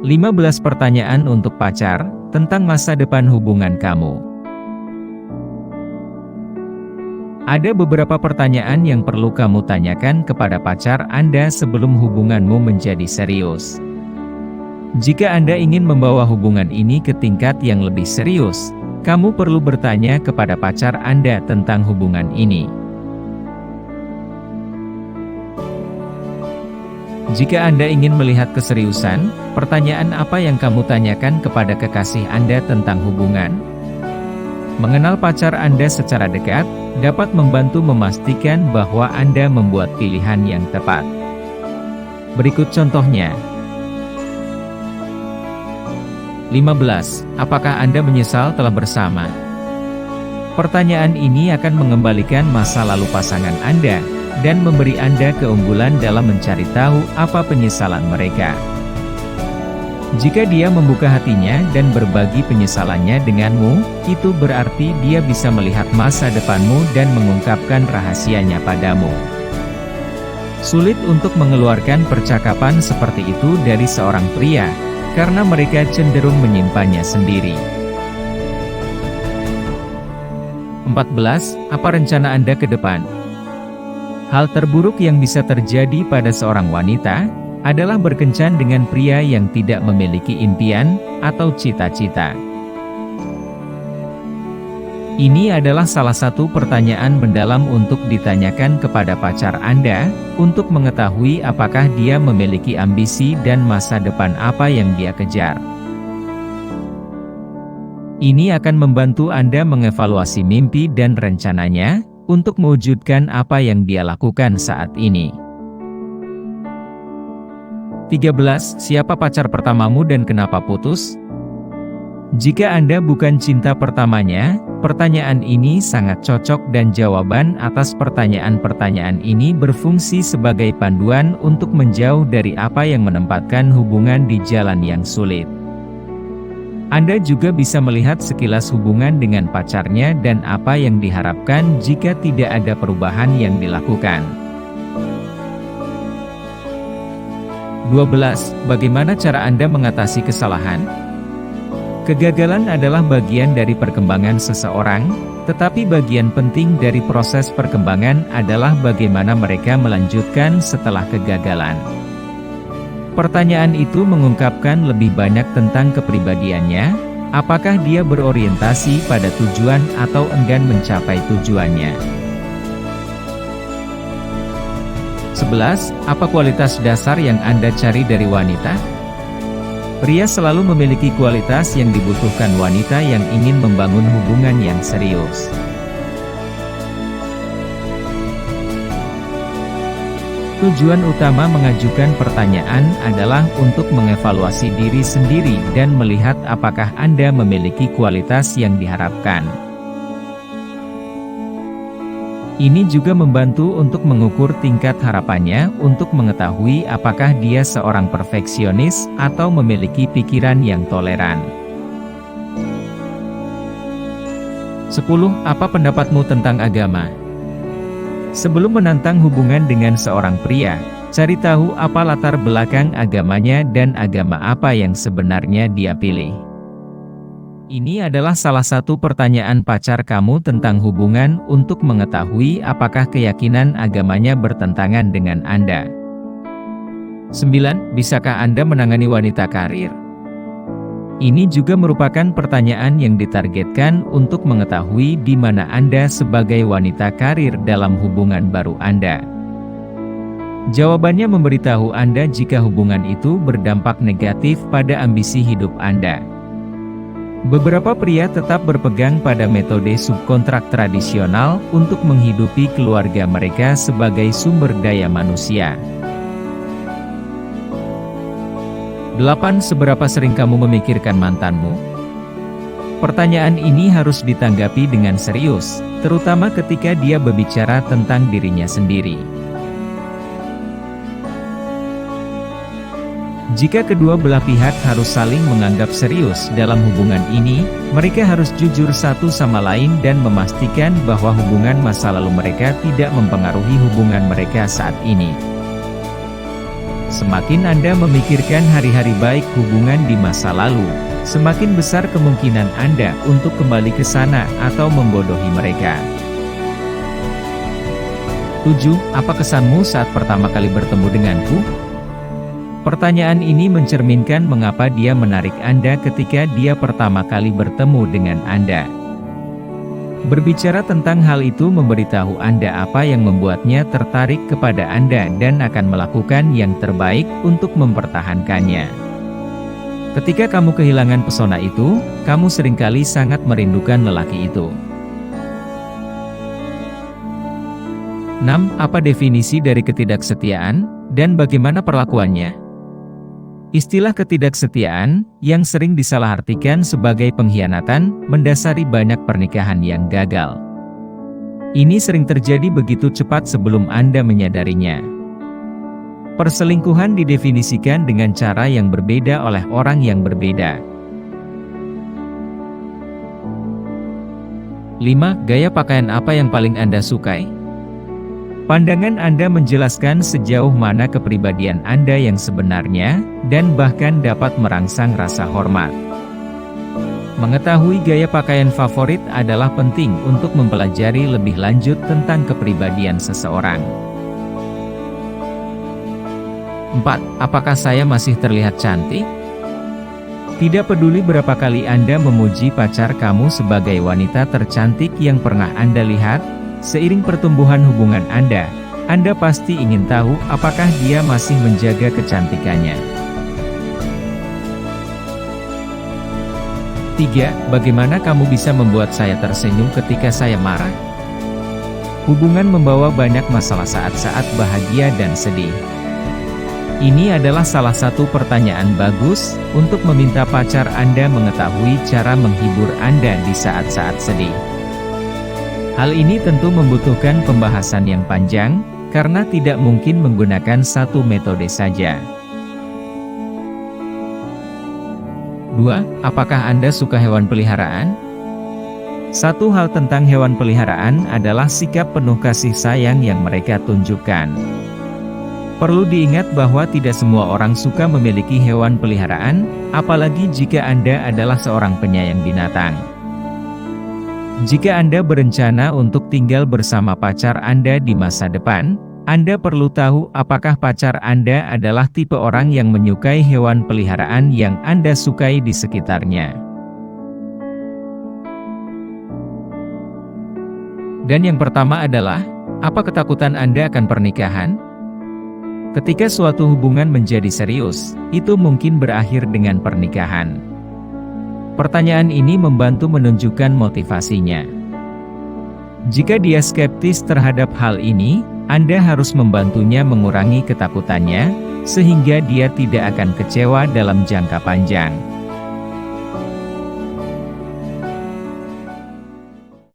15 pertanyaan untuk pacar, tentang masa depan hubungan kamu. Ada beberapa pertanyaan yang perlu kamu tanyakan kepada pacar Anda sebelum hubunganmu menjadi serius. Jika Anda ingin membawa hubungan ini ke tingkat yang lebih serius, kamu perlu bertanya kepada pacar Anda tentang hubungan ini. Jika Anda ingin melihat keseriusan, pertanyaan apa yang kamu tanyakan kepada kekasih Anda tentang hubungan? Mengenal pacar Anda secara dekat, dapat membantu memastikan bahwa Anda membuat pilihan yang tepat. Berikut contohnya. 15. Apakah Anda menyesal telah bersama? Pertanyaan ini akan mengembalikan masa lalu pasangan Anda, dan memberi Anda keunggulan dalam mencari tahu apa penyesalan mereka. Jika dia membuka hatinya dan berbagi penyesalannya denganmu, itu berarti dia bisa melihat masa depanmu dan mengungkapkan rahasianya padamu. Sulit untuk mengeluarkan percakapan seperti itu dari seorang pria, karena mereka cenderung menyimpannya sendiri. 14. Apa rencana Anda ke depan? Hal terburuk yang bisa terjadi pada seorang wanita adalah berkencan dengan pria yang tidak memiliki impian atau cita-cita. Ini adalah salah satu pertanyaan mendalam untuk ditanyakan kepada pacar Anda, untuk mengetahui apakah dia memiliki ambisi dan masa depan apa yang dia kejar. Ini akan membantu Anda mengevaluasi mimpi dan rencananya, untuk mewujudkan apa yang dia lakukan saat ini. 13. Siapa pacar pertamamu dan kenapa putus? Jika Anda bukan cinta pertamanya, pertanyaan ini sangat cocok dan jawaban atas pertanyaan-pertanyaan ini berfungsi sebagai panduan untuk menjauh dari apa yang menempatkan hubungan di jalan yang sulit. Anda juga bisa melihat sekilas hubungan dengan pacarnya dan apa yang diharapkan jika tidak ada perubahan yang dilakukan. 12. Bagaimana cara Anda mengatasi kesalahan? Kegagalan adalah bagian dari perkembangan seseorang, tetapi bagian penting dari proses perkembangan adalah bagaimana mereka melanjutkan setelah kegagalan. Pertanyaan itu mengungkapkan lebih banyak tentang kepribadiannya, apakah dia berorientasi pada tujuan atau enggan mencapai tujuannya. 11. Apa kualitas dasar yang Anda cari dari wanita? Pria selalu memiliki kualitas yang dibutuhkan wanita yang ingin membangun hubungan yang serius. Tujuan utama mengajukan pertanyaan adalah untuk mengevaluasi diri sendiri dan melihat apakah Anda memiliki kualitas yang diharapkan. Ini juga membantu untuk mengukur tingkat harapannya untuk mengetahui apakah dia seorang perfeksionis atau memiliki pikiran yang toleran. 10. Apa pendapatmu tentang agama? Sebelum menantang hubungan dengan seorang pria, cari tahu apa latar belakang agamanya dan agama apa yang sebenarnya dia pilih. Ini adalah salah satu pertanyaan pacar kamu tentang hubungan untuk mengetahui apakah keyakinan agamanya bertentangan dengan Anda. 9. Bisakah Anda menangani wanita karir? Ini juga merupakan pertanyaan yang ditargetkan untuk mengetahui di mana Anda sebagai wanita karir dalam hubungan baru Anda. Jawabannya memberitahu Anda jika hubungan itu berdampak negatif pada ambisi hidup Anda. Beberapa pria tetap berpegang pada metode subkontrak tradisional untuk menghidupi keluarga mereka sebagai sumber daya manusia. 8. Seberapa sering kamu memikirkan mantanmu? Pertanyaan ini harus ditanggapi dengan serius, terutama ketika dia berbicara tentang dirinya sendiri. Jika kedua belah pihak harus saling menganggap serius dalam hubungan ini, mereka harus jujur satu sama lain dan memastikan bahwa hubungan masa lalu mereka tidak mempengaruhi hubungan mereka saat ini. 9. Semakin Anda memikirkan hari-hari baik hubungan di masa lalu, semakin besar kemungkinan Anda untuk kembali ke sana atau membodohi mereka. 7. Apa kesanmu saat pertama kali bertemu denganku? Pertanyaan ini mencerminkan mengapa dia menarik Anda ketika dia pertama kali bertemu dengan Anda. Berbicara tentang hal itu memberitahu Anda apa yang membuatnya tertarik kepada Anda dan akan melakukan yang terbaik untuk mempertahankannya. Ketika kamu kehilangan pesona itu, kamu seringkali sangat merindukan lelaki itu. 6. Apa definisi dari ketidaksetiaan, dan bagaimana perlakuannya? Istilah ketidaksetiaan, yang sering disalahartikan sebagai pengkhianatan, mendasari banyak pernikahan yang gagal. Ini sering terjadi begitu cepat sebelum Anda menyadarinya. Perselingkuhan didefinisikan dengan cara yang berbeda oleh orang yang berbeda. 5. Gaya pakaian apa yang paling Anda sukai? Pandangan Anda menjelaskan sejauh mana kepribadian Anda yang sebenarnya, dan bahkan dapat merangsang rasa hormat. Mengetahui gaya pakaian favorit adalah penting untuk mempelajari lebih lanjut tentang kepribadian seseorang. 4. Apakah saya masih terlihat cantik? Tidak peduli berapa kali Anda memuji pacar kamu sebagai wanita tercantik yang pernah Anda lihat, seiring pertumbuhan hubungan Anda pasti ingin tahu apakah dia masih menjaga kecantikannya. 3. Bagaimana kamu bisa membuat saya tersenyum ketika saya marah? Hubungan membawa banyak masalah saat-saat bahagia dan sedih. Ini adalah salah satu pertanyaan bagus untuk meminta pacar Anda mengetahui cara menghibur Anda di saat-saat sedih. Hal ini tentu membutuhkan pembahasan yang panjang, karena tidak mungkin menggunakan satu metode saja. 2. Apakah Anda suka hewan peliharaan? Satu hal tentang hewan peliharaan adalah sikap penuh kasih sayang yang mereka tunjukkan. Perlu diingat bahwa tidak semua orang suka memiliki hewan peliharaan, apalagi jika Anda adalah seorang penyayang binatang. Jika Anda berencana untuk tinggal bersama pacar Anda di masa depan, Anda perlu tahu apakah pacar Anda adalah tipe orang yang menyukai hewan peliharaan yang Anda sukai di sekitarnya. Dan yang pertama adalah, apa ketakutan Anda akan pernikahan? Ketika suatu hubungan menjadi serius, itu mungkin berakhir dengan pernikahan. Pertanyaan ini membantu menunjukkan motivasinya. Jika dia skeptis terhadap hal ini, Anda harus membantunya mengurangi ketakutannya, sehingga dia tidak akan kecewa dalam jangka panjang.